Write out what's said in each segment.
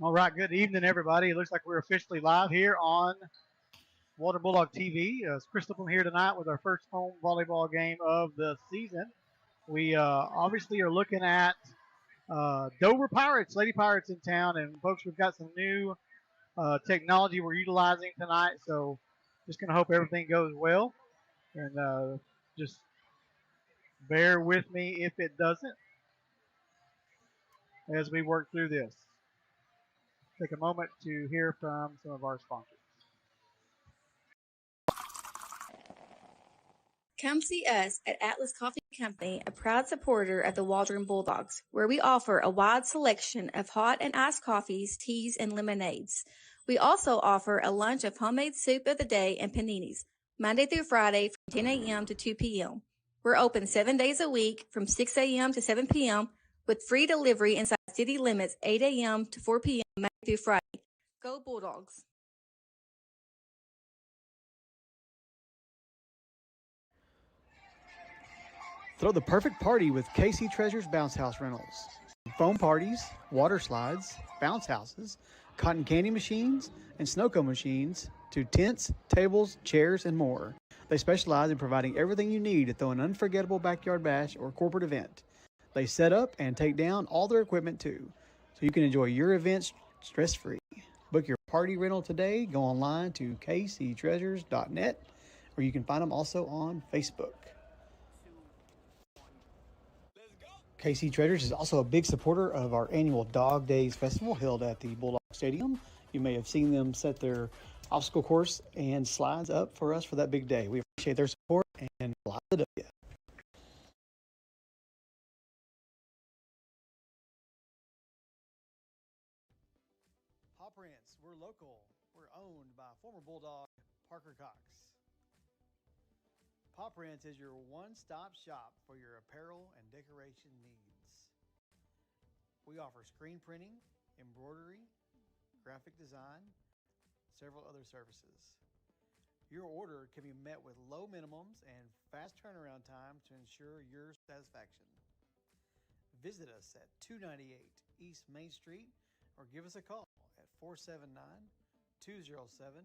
All right, good evening, everybody. It looks like we're officially live here on Walter Bulldog TV. It's Chris Lippum here tonight with our first home volleyball game of the season. We obviously are looking at Dover Pirates, Lady Pirates in town, and folks, we've got some new technology we're utilizing tonight. So just going to hope everything goes well, and just bear with me if it doesn't as we work through this. Take a moment to hear from some of our sponsors. Come see us at Atlas Coffee Company, a proud supporter of the Waldron Bulldogs, where we offer a wide selection of hot and iced coffees, teas, and lemonades. We also offer a lunch of homemade soup of the day and paninis, Monday through Friday from 10 a.m. to 2 p.m. We're open 7 days a week from 6 a.m. to 7 p.m. with free delivery inside city limits 8 a.m. to 4 p.m. Monday through Friday. Go Bulldogs! Throw the perfect party with KC Treasures Bounce House Rentals. Foam parties, water slides, bounce houses, cotton candy machines, and snow cone machines, to tents, tables, chairs, and more. They specialize in providing everything you need to throw an unforgettable backyard bash or corporate event. They set up and take down all their equipment too, so you can enjoy your events stress-free. Book your party rental today. Go online to kctreasures.net, or you can find them also on Facebook. KC Treasures is also a big supporter of our annual Dog Days Festival held at the Bulldog Stadium. You may have seen them set their obstacle course and slides up for us for that big day. We appreciate their support and fly the W. Paw Prints, we're local. We're owned by former Bulldog Parker Cox. Paw Prints is your one-stop shop for your apparel and decoration needs. We offer screen printing, embroidery, graphic design, several other services. Your order can be met with low minimums and fast turnaround time to ensure your satisfaction. Visit us at 298 East Main Street or give us a call at 479 207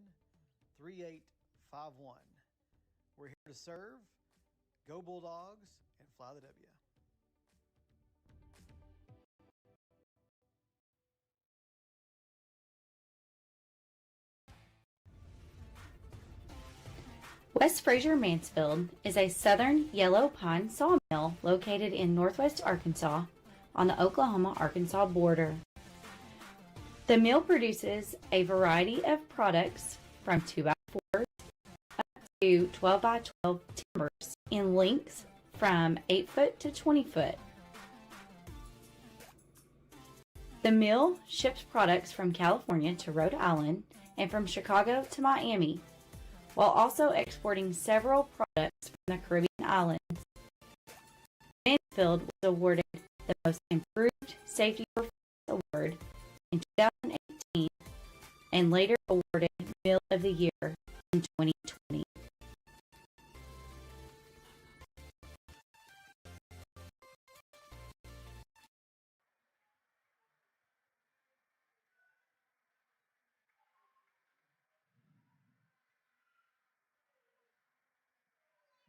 3851. We're here to serve, go Bulldogs, and fly the W. West Fraser Mansfield is a southern yellow pine sawmill located in northwest Arkansas on the Oklahoma-Arkansas border. The mill produces a variety of products from 2x4s up to 12x12 timbers in lengths from 8 foot to 20 foot. The mill ships products from California to Rhode Island and from Chicago to Miami, while also exporting several products from the Caribbean islands. Mansfield was awarded the Most Improved Safety Performance Award in 2018 and later awarded Mill of the Year in 2020.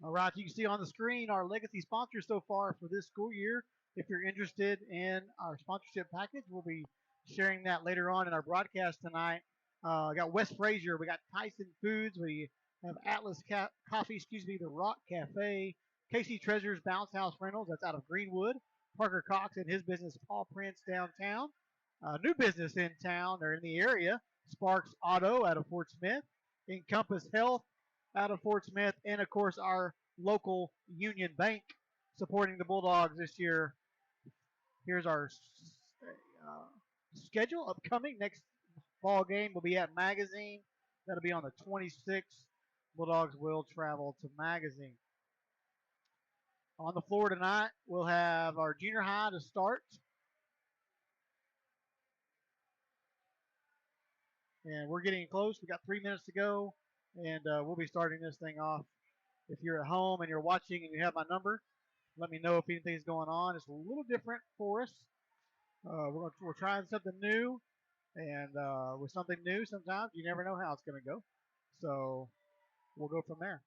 All right, you can see on the screen our legacy sponsors so far for this school year. If you're interested in our sponsorship package, we'll be sharing that later on in our broadcast tonight. We got West Fraser, we got Tyson Foods, we have Atlas Coffee, the Rock Cafe, KC Treasures Bounce House Rentals, that's out of Greenwood, Parker Cox and his business Paw Prints downtown. New business in town or in the area, Sparks Auto out of Fort Smith, Encompass Health out of Fort Smith, and of course our local Union Bank supporting the Bulldogs this year. Here's our schedule upcoming. Next ball game will be at Magazine. That'll be on the 26th. Bulldogs will travel to Magazine. On the floor tonight, we'll have our junior high to start. And we're getting close. We got 3 minutes to go, and we'll be starting this thing off. If you're at home and you're watching and you have my number, let me know if anything's going on. It's a little different for us. We're trying something new. And with something new, sometimes you never know how it's going to go. So we'll go from there.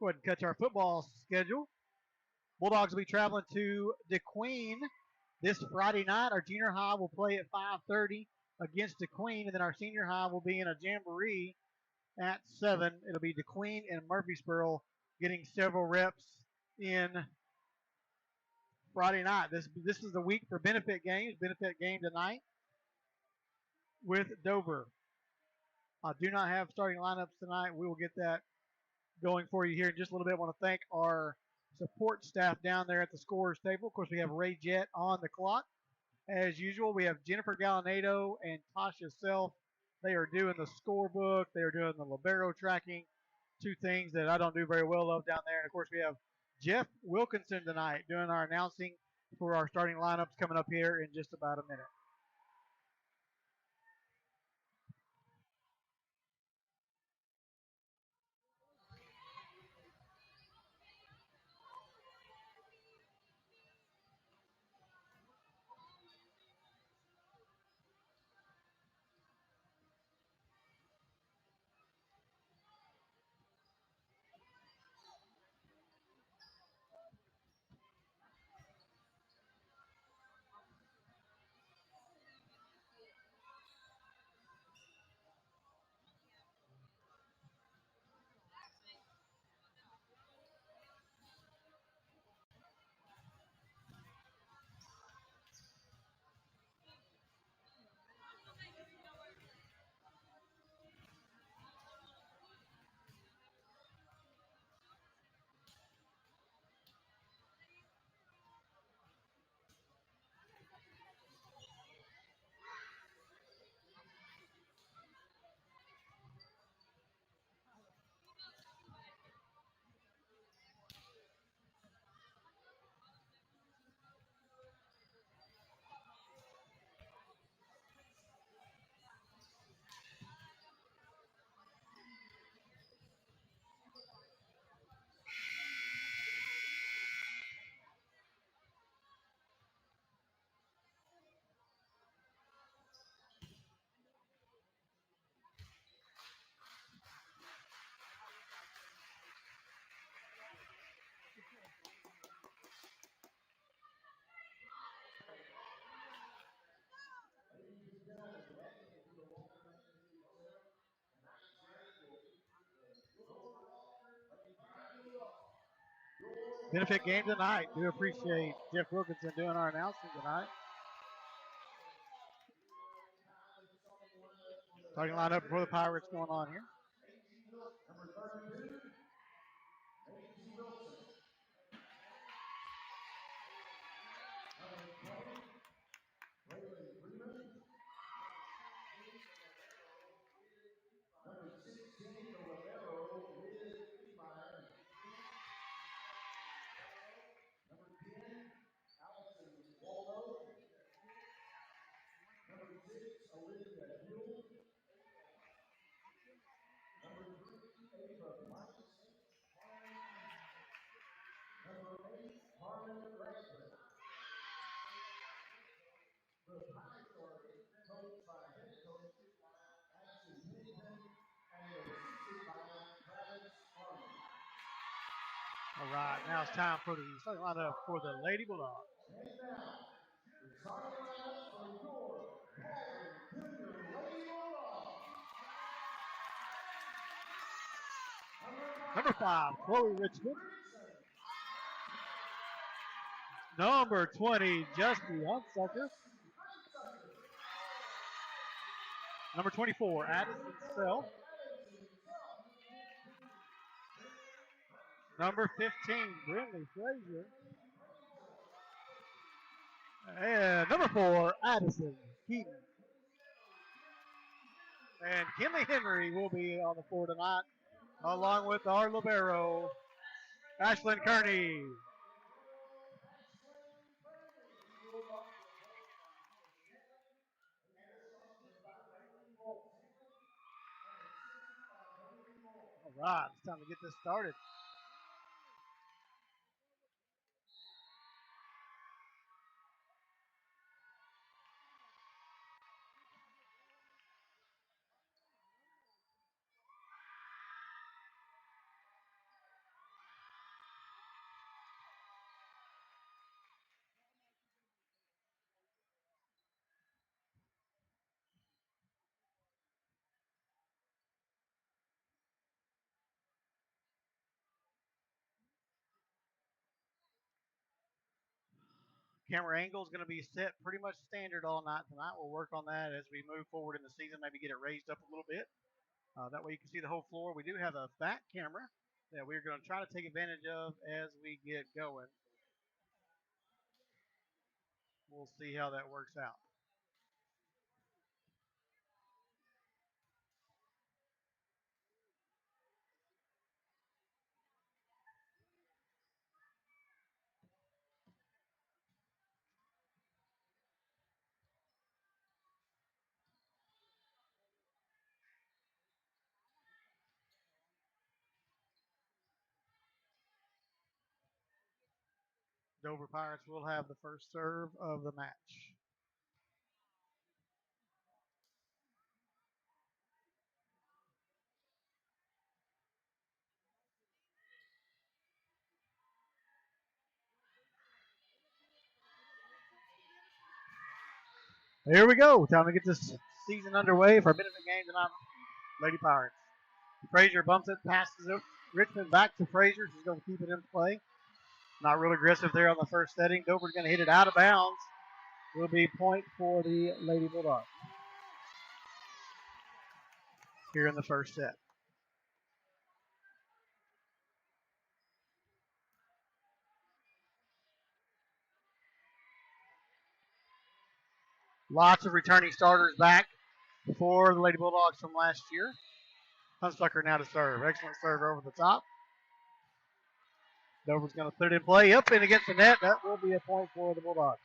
Go ahead and catch our football schedule. Bulldogs will be traveling to DeQueen this Friday night. Our junior high will play at 5:30 against DeQueen, and then our senior high will be in a jamboree at 7. It'll be DeQueen and Murfreesboro getting several reps in Friday night. This is the week for benefit games. Benefit game tonight with Dover. I do not have starting lineups tonight. We will get that going for you here in just a little bit. I want to thank our support staff down there at the scorers table. Of course, we have Ray Jett on the clock. As usual, we have Jennifer Gallinado and Tasha Self. They are doing the scorebook. They are doing the libero tracking, two things that I don't do very well of down there. And, of course, we have Jeff Wilkinson tonight doing our announcing for our starting lineups coming up here in just about a minute. Benefit game tonight. Do appreciate Jeff Wilkinson doing our announcing tonight. Starting lineup for the Pirates going on here. All right, now it's time for the starting lineup for the Lady Bulldogs. Number 5, Chloe Richmond. Number 20, Justy Hunsucker. Number 24, Addison Self. Number 15, Brinley Frazier. And number 4, Addison Keaton. And Kinley Henry will be on the floor tonight, along with our libero, Ashlyn Kearney. All right, it's time to get this started. Camera angle is going to be set pretty much standard all night tonight. We'll work on that as we move forward in the season, maybe get it raised up a little bit. That way you can see the whole floor. We do have a back camera that we're going to try to take advantage of as we get going. We'll see how that works out. Dover Pirates will have the first serve of the match. Here we go. Time to get this season underway for a benefit game tonight, Lady Pirates. Frazier bumps it, passes it. Richmond back to Frazier. She's going to keep it in play. Not real aggressive there on the first setting. Dover's going to hit it out of bounds. Will be point for the Lady Bulldogs here in the first set. Lots of returning starters back for the Lady Bulldogs from last year. Hunsucker now to serve. Excellent serve over the top. Dover's going to put it in play. Up and against the net. That will be a point for the Bulldogs.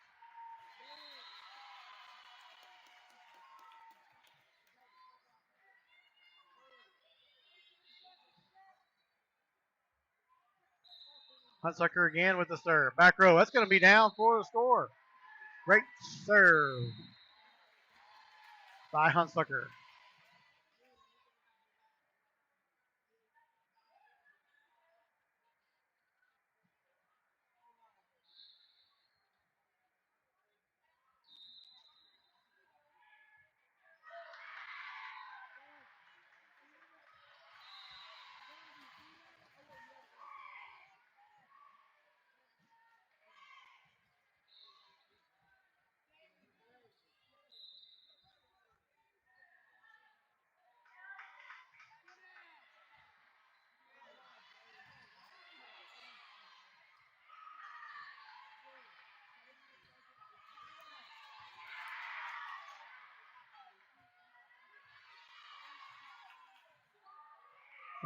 Hunsucker again with the serve. Back row. That's going to be down for the score. Great serve by Hunsucker.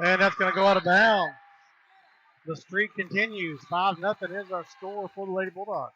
And that's going to go out of bounds. The streak continues. 5-0 is our score for the Lady Bulldogs.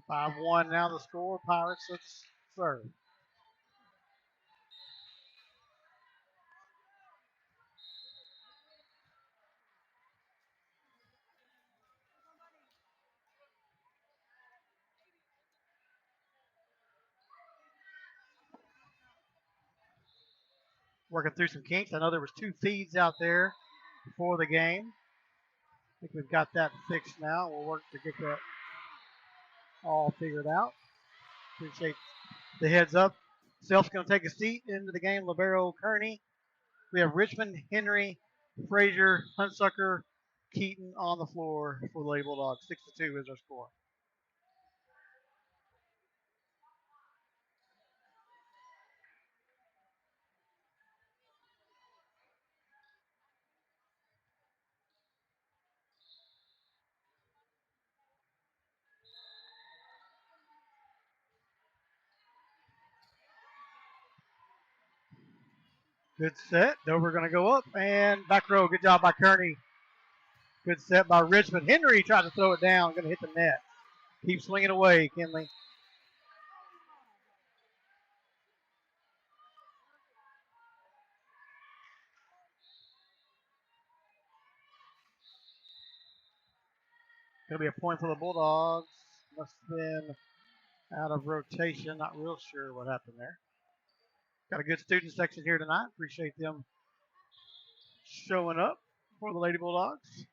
Five one now the score. Pirates let's serve. working through some kinks. I know there was 2 feeds out there before the game. I think we've got that fixed now. We'll work to get that all figured out. Appreciate the heads up. Self's going to take a seat into the game. Libero Kearney. We have Richmond, Henry, Frazier, Hunsucker, Keaton on the floor for the Lady Bulldogs. 6-2 is our score. Good set. Dover going to go up and back row. Good job by Kearney. Good set by Richmond. Henry tried to throw it down. Going to hit the net. Keep swinging away, Kinley. Going to be a point for the Bulldogs. Must have been out of rotation. Not real sure what happened there. Got a good student section here tonight. Appreciate them showing up for the Lady Bulldogs.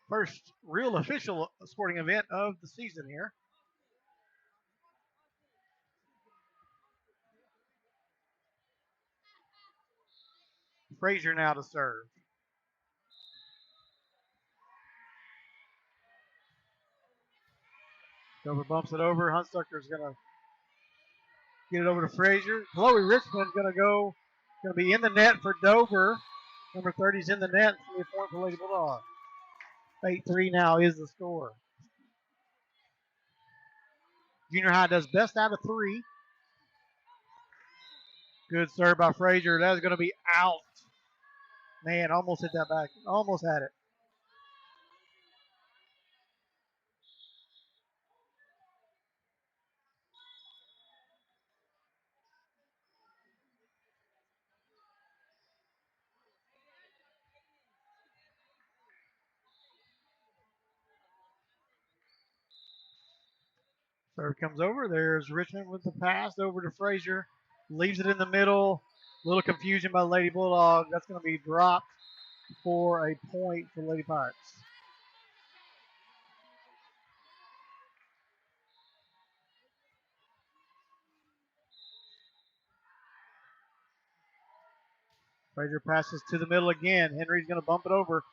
First real official sporting event of the season here. Frazier now to serve. Dover bumps it over. Hunsucker's going to get it over to Frazier. Chloe Richmond's going to be in the net for Dover. Number 30's in the net. It's going to be a point for Lady Bulldogs. 8-3 now is the score. Junior high does best out of 3. Good serve by Frazier. That's going to be out. Man, almost hit that back. Almost had it. Serve comes over. There's Richmond with the pass over to Frazier. Leaves it in the middle. A little confusion by Lady Bulldog. That's going to be dropped for a point for Lady Pirates. Frazier passes to the middle again. Henry's going to bump it over.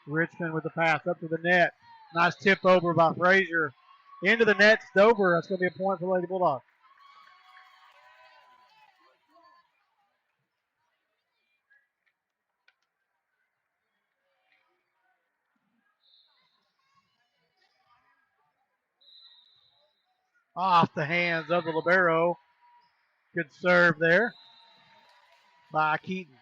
Richmond with the pass up to the net. Nice tip over by Frazier. Into the net, Dover. That's going to be a point for Lady Bulldogs. Off the hands of the libero. Good serve there by Keaton.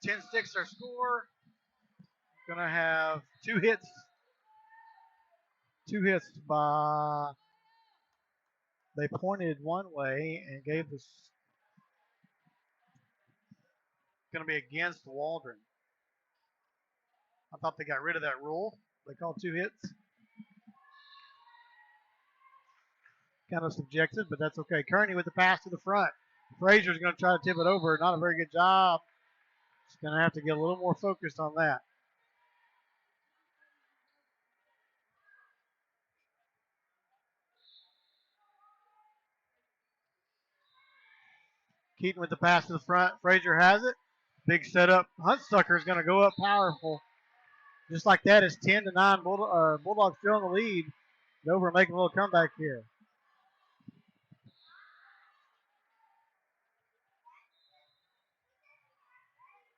Ten 6 our score. Gonna have two hits. Two hits by. They pointed one way and gave this. Gonna be against Waldron. I thought they got rid of that rule. They called 2 hits. Kind of subjective, but that's okay. Kearney with the pass to the front. Frazier's going to try to tip it over. Not a very good job. He's going to have to get a little more focused on that. Keaton with the pass to the front. Frazier has it. Big setup. Hunsucker is going to go up powerful. Just like that, it's 10-9. Bulldogs still in the lead. Dover making a little comeback here.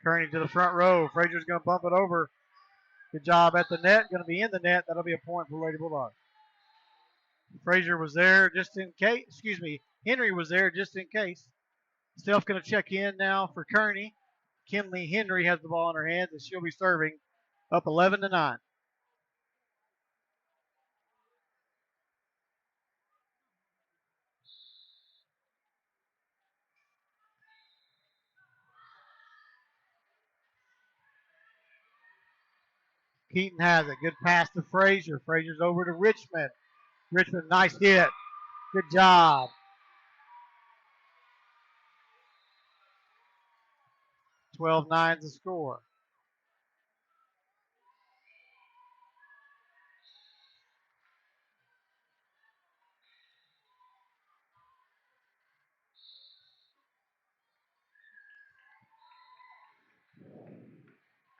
Kearney to the front row. Frazier's going to bump it over. Good job at the net. Going to be in the net. That'll be a point for Lady Bulldogs. Frazier was there just in case. Excuse me. Henry was there just in case. Steph going to check in now for Kearney. Kinley Henry has the ball in her hands, and she'll be serving up 11-9. Keaton has it. Good pass to Frazier. Frazier's over to Richmond. Richmond, nice hit. Good job. 12-9 the score.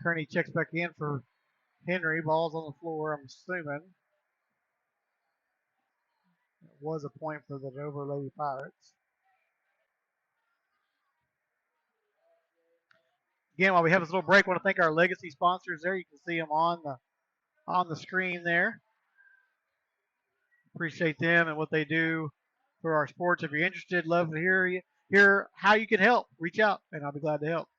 Kearney checks back in for Henry. Ball's on the floor, I'm assuming. It was a point for the Dover Lady Pirates. Again, while we have this little break, I want to thank our legacy sponsors there. You can see them on the screen there. Appreciate them and what they do for our sports. If you're interested, love to hear how you can help. Reach out, and I'll be glad to help.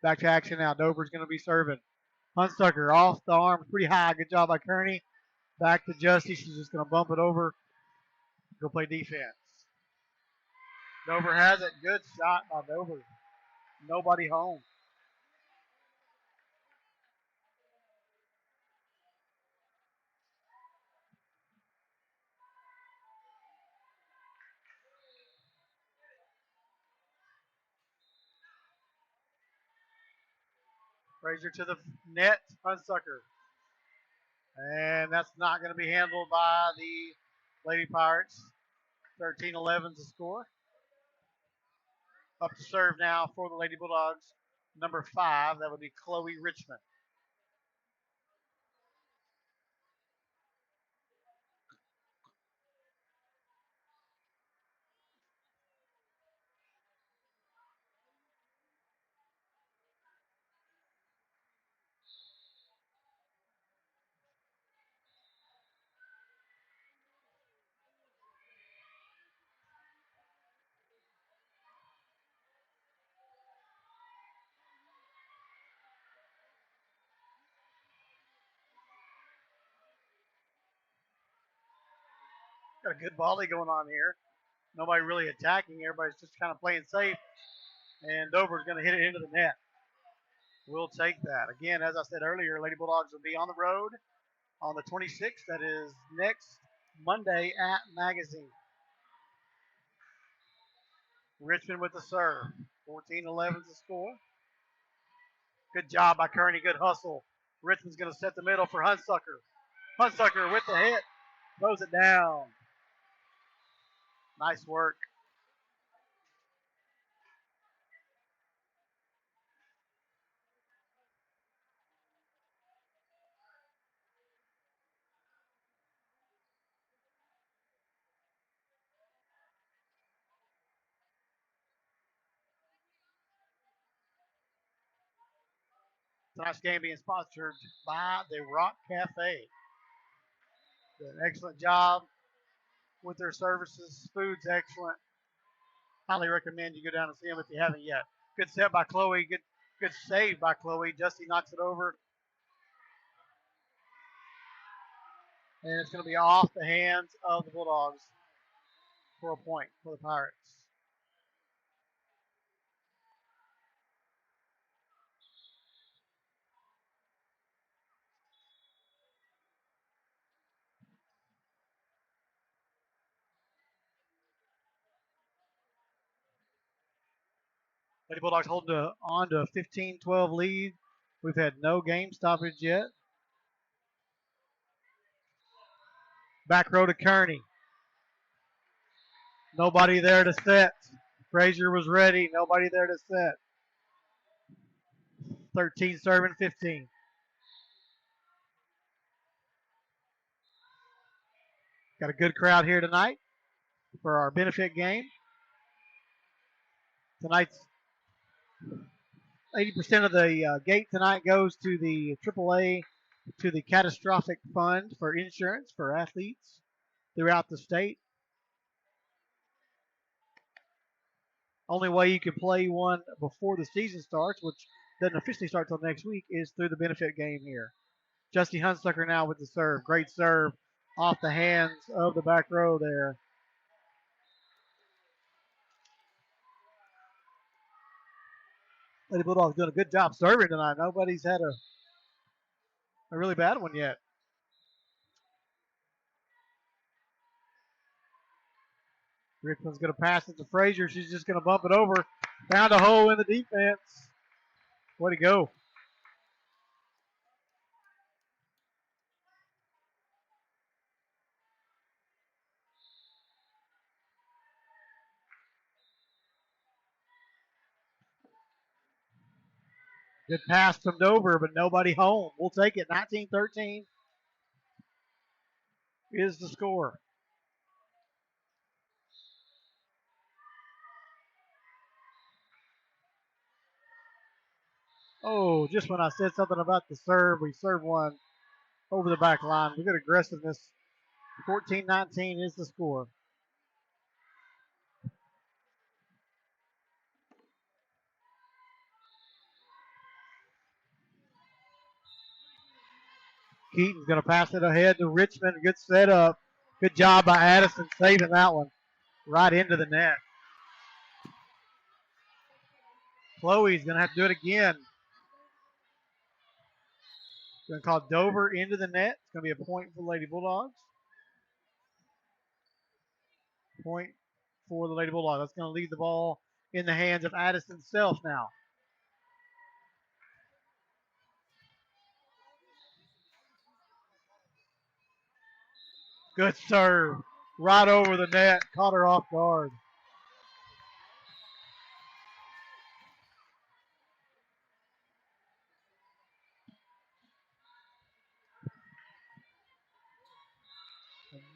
Back to action now. Dover's going to be serving. Hunsucker off the arm, pretty high. Good job by Kearney. Back to Justy. She's just going to bump it over. Go play defense. Dover has it. Good shot by Dover. Nobody home. Frazier to the net. Hunsucker. And that's not going to be handled by the Lady Pirates. 13-11 is the score. Up to serve now for the Lady Bulldogs. Number 5, that would be Chloe Richmond. Got a good volley going on here. Nobody really attacking. Everybody's just kind of playing safe. And Dover's going to hit it into the net. We'll take that. Again, as I said earlier, Lady Bulldogs will be on the road on the 26th. That is next Monday at Magazine. Richmond with the serve. 14-11 is the score. Good job by Kearney. Good hustle. Richmond's going to set the middle for Hunsucker. Hunsucker with the hit. Throws it down. Nice work. Tonight's game being sponsored by the Rock Cafe. Did an excellent job with their services. Food's excellent. Highly recommend you go down and see them if you haven't yet. Good set by Chloe. Good save by Chloe. Justy knocks it over. And it's going to be off the hands of the Bulldogs for a point for the Pirates. Lady Bulldogs hold on to a 15-12 lead. We've had no game stoppage yet. Back row to Kearney. Nobody there to set. Frazier was ready. Nobody there to set. 13 serving 15. Got a good crowd here tonight for our benefit game. Tonight's 80% of the gate tonight goes to the AAA, to the Catastrophic Fund for insurance for athletes throughout the state. Only way you can play one before the season starts, which doesn't officially start till next week, is through the benefit game here. Justy Hunsucker now with the serve. Great serve off the hands of the back row there. Lady Bulldogs doing a good job serving tonight. Nobody's had a really bad one yet. Richmond's going to pass it to Frazier. She's just going to bump it over. Found a hole in the defense. Way to go. Good pass from Dover, but nobody home. We'll take it. 19-13 is the score. Oh, just when I said something about the serve, we served one over the back line. We got aggressiveness. 14-19 is the score. Keaton's going to pass it ahead to Richmond. Good setup. Good job by Addison saving that one right into the net. Chloe's going to have to do it again. Going to call Dover into the net. It's going to be a point for the Lady Bulldogs. Point for the Lady Bulldogs. That's going to leave the ball in the hands of Addison Self now. Good serve. Right over the net. Caught her off guard.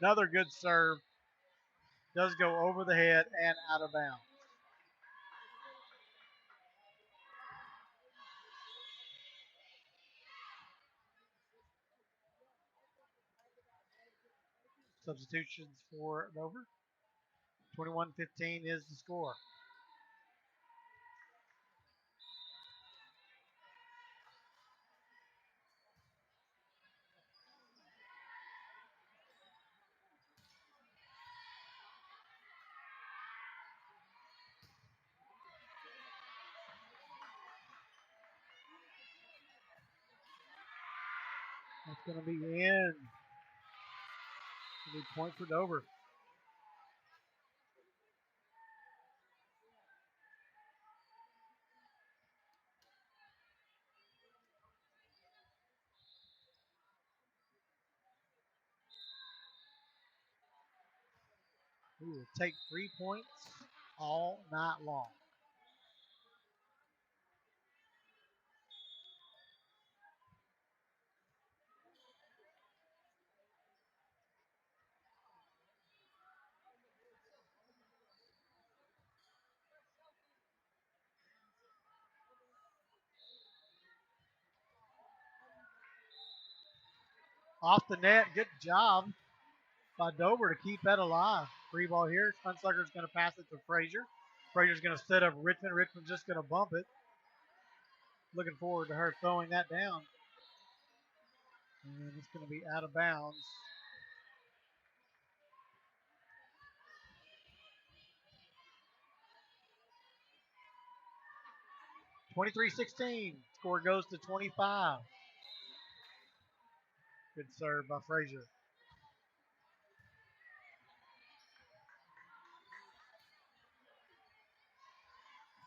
Another good serve. Does go over the head and out of bounds. Substitutions for Dover. 21-15 is the score. That's going to be in. Be point for Dover. We will take 3 points all night long. Off the net, good job by Dover to keep that alive. Free ball here. Hunsucker's going to pass it to Frazier. Frazier's going to set up Richmond. Richmond's just going to bump it. Looking forward to her throwing that down. And it's going to be out of bounds. (23-16). Score goes to 25. Good serve by Frazier.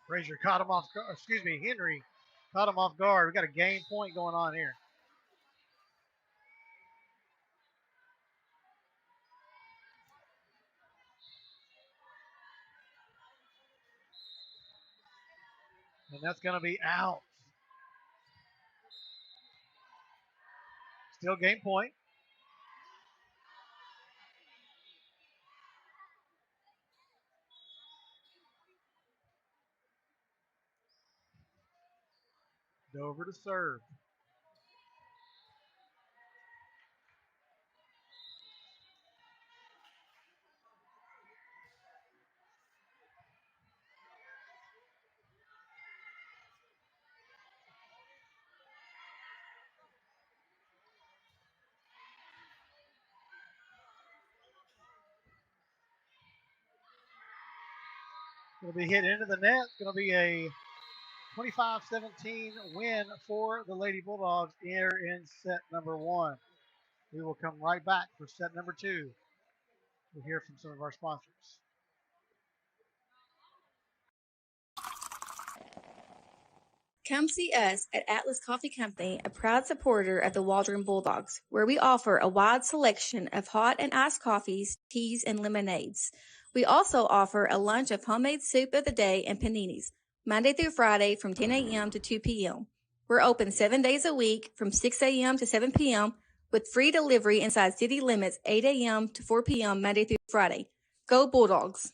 Frazier caught him off, Henry caught him off guard. We got a game point going on here. And that's going to be out. Still game point. over to serve. Going to be hit into the net. It's going to be a 25-17 win for the Lady Bulldogs here in set number one. We will come right back for set number two. We'll hear from some of our sponsors. Come see us at Atlas Coffee Company, a proud supporter of the Waldron Bulldogs, where we offer a wide selection of hot and iced coffees, teas, and lemonades. We also offer a lunch of homemade soup of the day and paninis, Monday through Friday from 10 a.m. to 2 p.m. We're open 7 days a week from 6 a.m. to 7 p.m. with free delivery inside city limits 8 a.m. to 4 p.m. Monday through Friday. Go Bulldogs!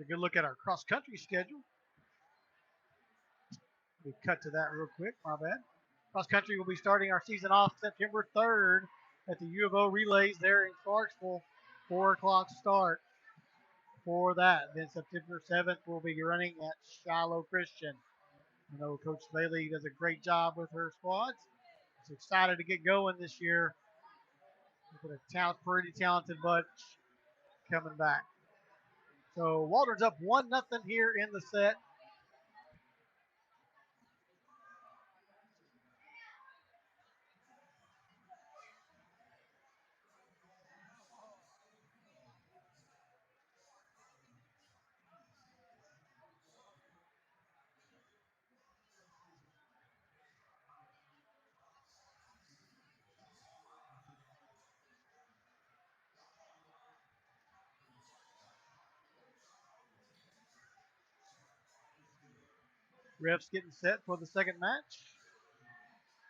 A good look at our cross country schedule. We cut to that real quick. My bad. Cross country will be starting our season off September 3rd at the U of O Relays there in Clarksville. 4 o'clock start for that. Then September 7th, we'll be running at Shiloh Christian. I know Coach Bailey does a great job with her squads. She's excited to get going this year. Look at a pretty talented bunch coming back. So Waldron's up 1-0 here in the set. Refs getting set for the second match.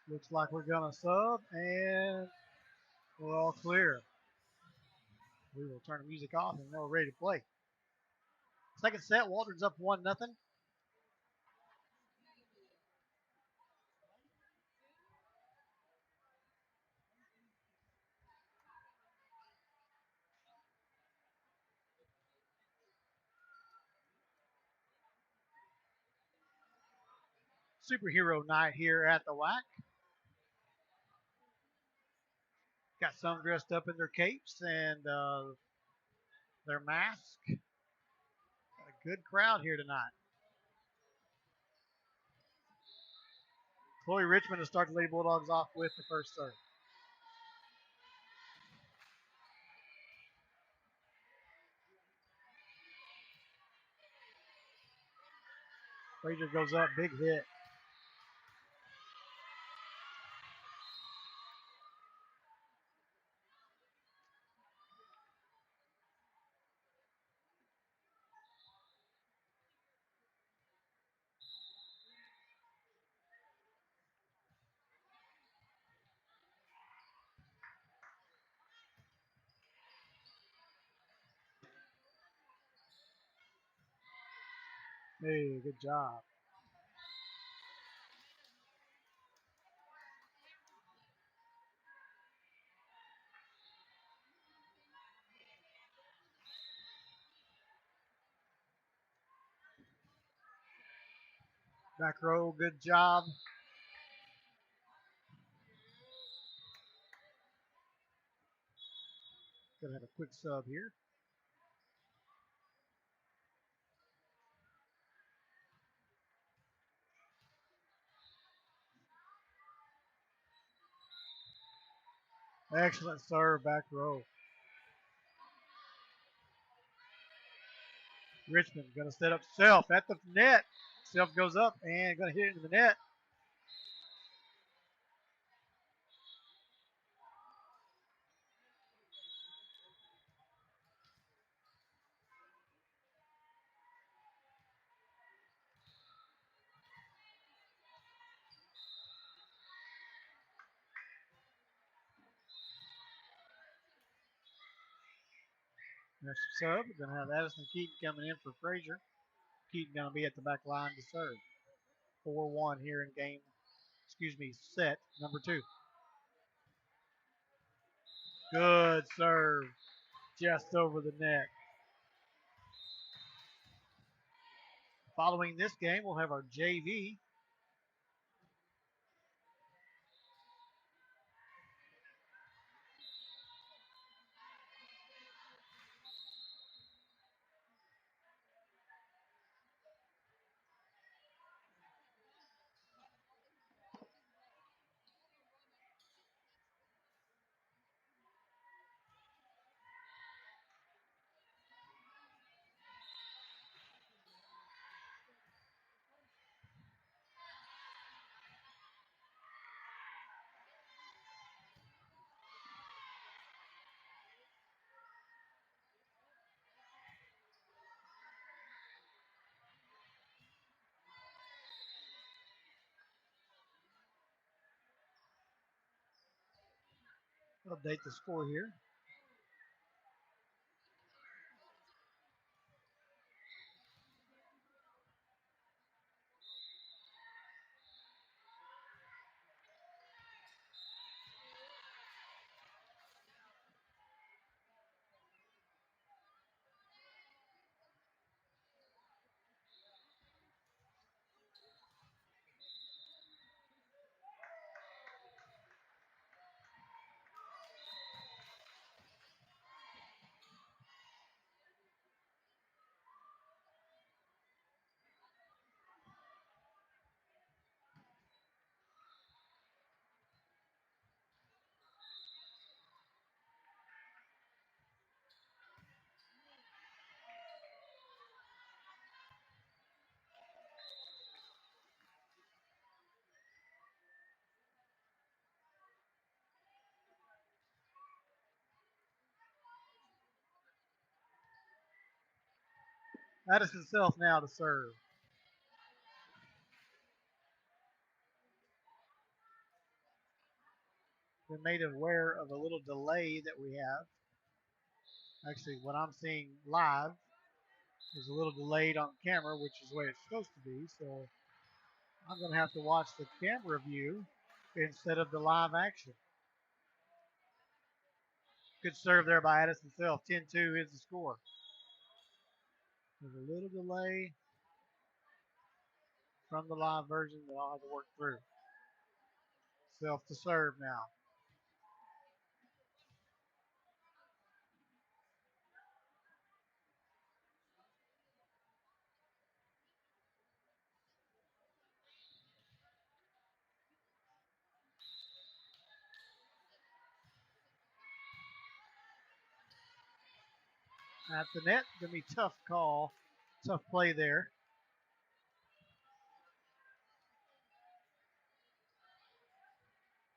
Looks like we're going to sub, and we're all clear. We will turn the music off, and we're ready to play. Second set, Waldron's up 1-0. Superhero night here at the WAC. Got some dressed up in their capes and their masks. Got a good crowd here tonight. Chloe Richmond to start the Lady Bulldogs off with the first serve. Frazier goes up, big hit. Hey, good job. Back row, good job. Gonna have a quick sub here. Excellent serve, back row. Richmond going to set up Self at the net. Self goes up and going to hit it into the net. Next sub, we're going to have Addison Keaton coming in for Frazier. Keaton going to be at the back line to serve. 4-1 here in set number 2. Good serve, just over the net. Following this game, we'll have our JV. Update the score here. Addison Self now to serve. Been made aware of a little delay that we have. Actually, what I'm seeing live is a little delayed on camera, which is the way it's supposed to be. So I'm going to have to watch the camera view instead of the live action. Good serve there by Addison Self. 10-2 is the score. There's a little delay from the live version that I'll have to work through. Self to serve now. At the net, going to be tough call, tough play there.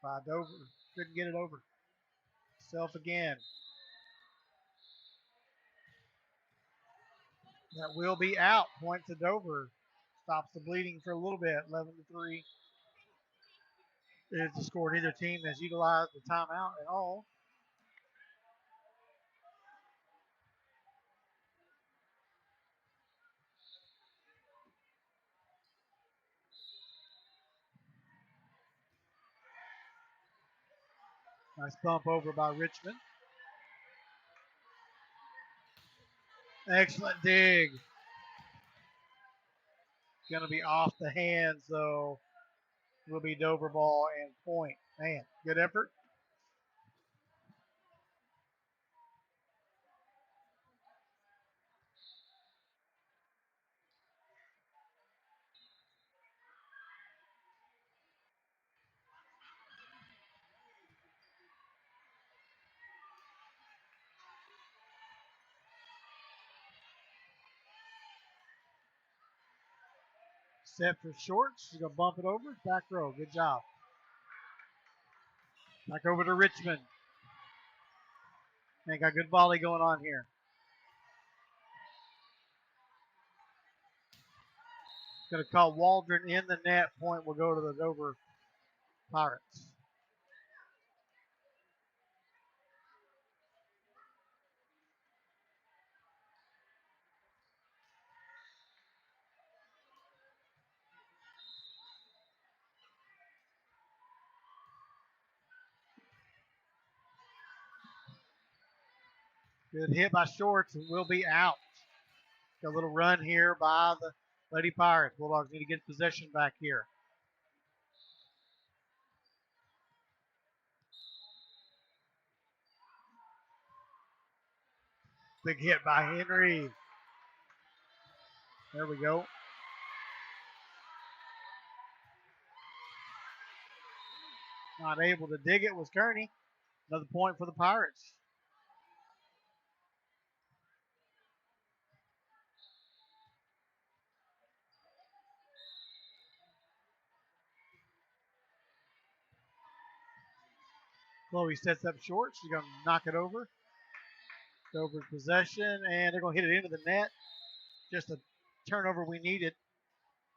By Dover, couldn't get it over. Self again. That will be out. Point to Dover. Stops the bleeding for a little bit. 11-3 is the score. Neither team has utilized the timeout at all. Nice bump over by Richmond. Excellent dig. Going to be off the hands, though. Will be Dover ball and point. Man, good effort. Set for shorts. She's going to bump it over. Back row. Good job. Back over to Richmond. They got good volley going on here. Going to call Waldron in the net. Point will go to the Dover Pirates. Good hit by Shorts. It will be out. Got a little run here by the Lady Pirates. Bulldogs need to get possession back here. Big hit by Henry. There we go. Not able to dig it was Kearney. Another point for the Pirates. Chloe sets up short. She's going to knock it over. Dover's possession, and they're going to hit it into the net. Just a turnover we needed.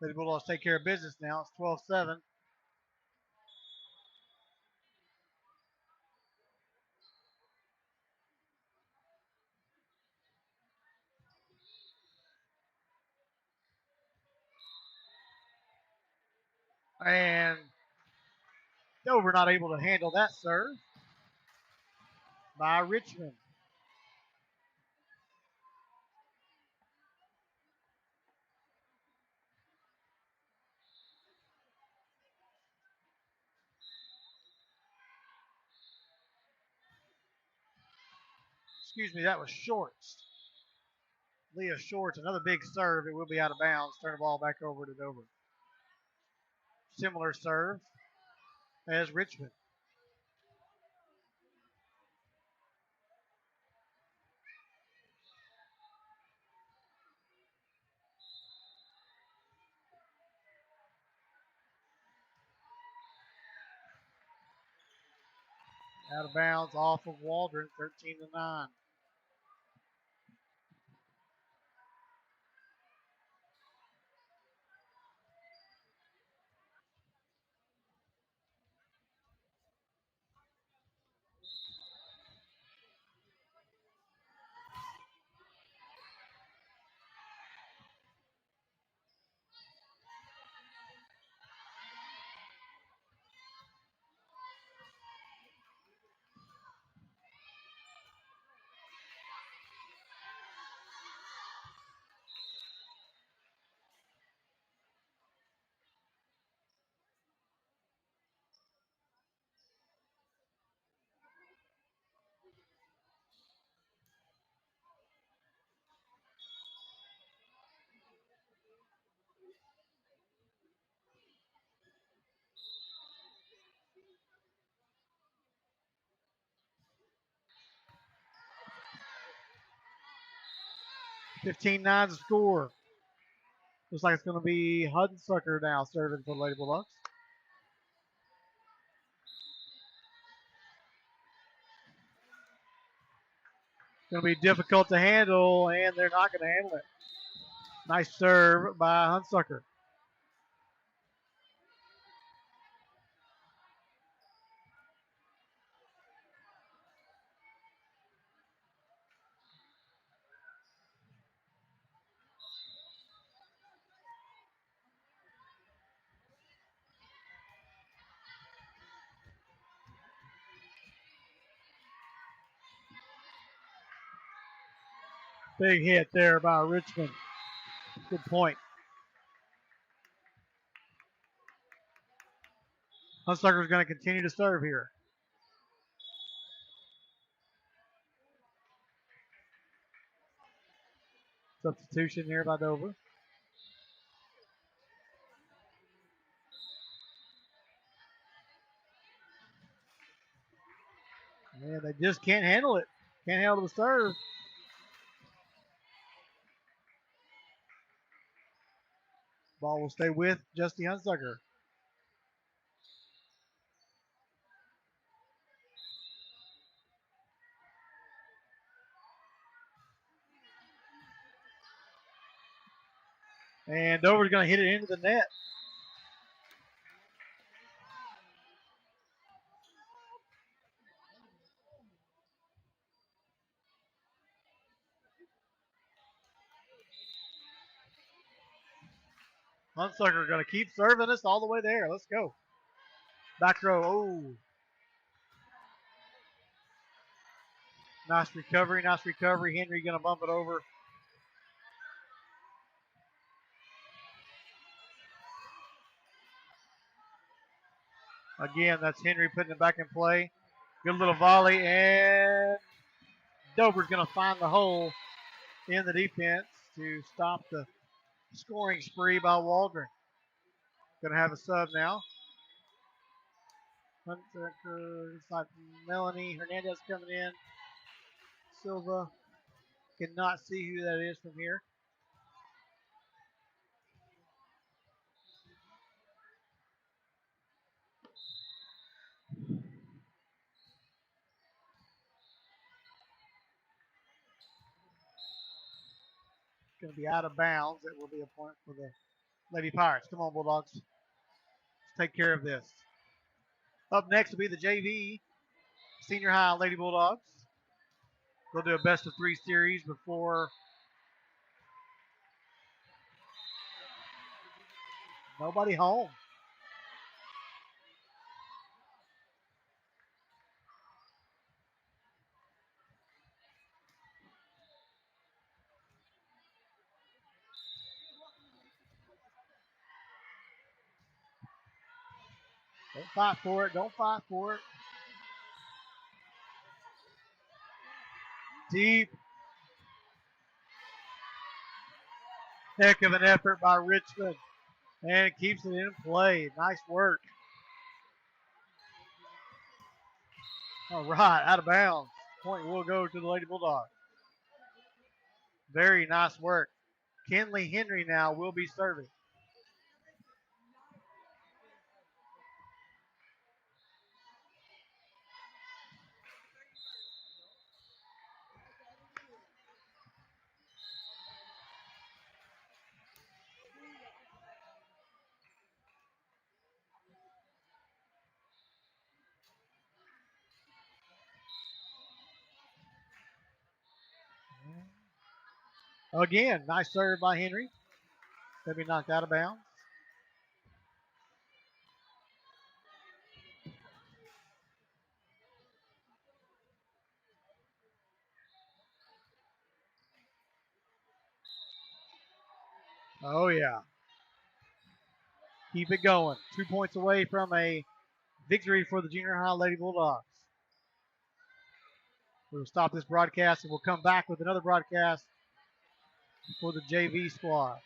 Lady Bulldogs take care of business now. It's 12-7. And Dover not able to handle that serve by Richmond. Excuse me, that was Shorts. Leah Shorts, another big serve. It will be out of bounds. Turn the ball back over to Dover. Similar serve as Richmond. Out of bounds off of Waldron, 13-9. $15-9 the score. Looks like it's going to be Hudsucker now serving for the Lady Bulldogs. It's going to be difficult to handle, and they're not going to handle it. Nice serve by Hunsucker. Big hit there by Richmond. Good point. Hunsucker is going to continue to serve here. Substitution here by Dover. And they just can't handle it. Can't handle the serve. Ball will stay with Justy Hunsucker. And Dover's going to hit it into the net. Hunsucker going to keep serving us all the way there. Let's go. Back row. Oh. Nice recovery. Nice recovery. Henry going to bump it over. Again, that's Henry putting it back in play. Good little volley, and Dover's going to find the hole in the defense to stop the scoring spree by Waldron. Going to have a sub now. Hunsucker, it's like Melanie Hernandez coming in. Silva cannot see who that is from here. Going to be out of bounds. It will be a point for the Lady Pirates. Come on, Bulldogs. Let's take care of this. Up next will be the JV Senior High Lady Bulldogs. They'll do a best of 3 series before nobody home. Don't fight for it. Don't fight for it. Deep. Heck of an effort by Richmond. And it keeps it in play. Nice work. All right, out of bounds. Point will go to the Lady Bulldogs. Very nice work. Kenley Henry now will be serving. Again, nice serve by Henry. They'll be knocked out of bounds. Oh, yeah. Keep it going. 2 points away from a victory for the Junior High Lady Bulldogs. We'll stop this broadcast and we'll come back with another broadcast for the JV squad.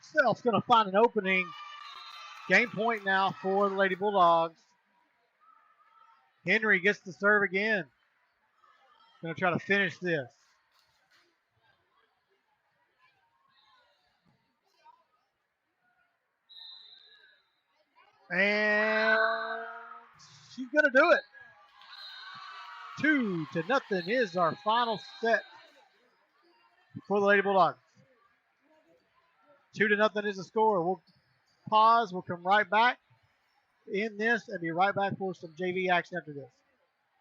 Self's going to find an opening. Game point now for the Lady Bulldogs. Henry gets the serve again. Going to try to finish this. And she's going to do it. 2-0 is our final set for the Lady Bulldogs. 2-0 is the score. We'll pause. We'll come right back in this and be right back for some JV action after this.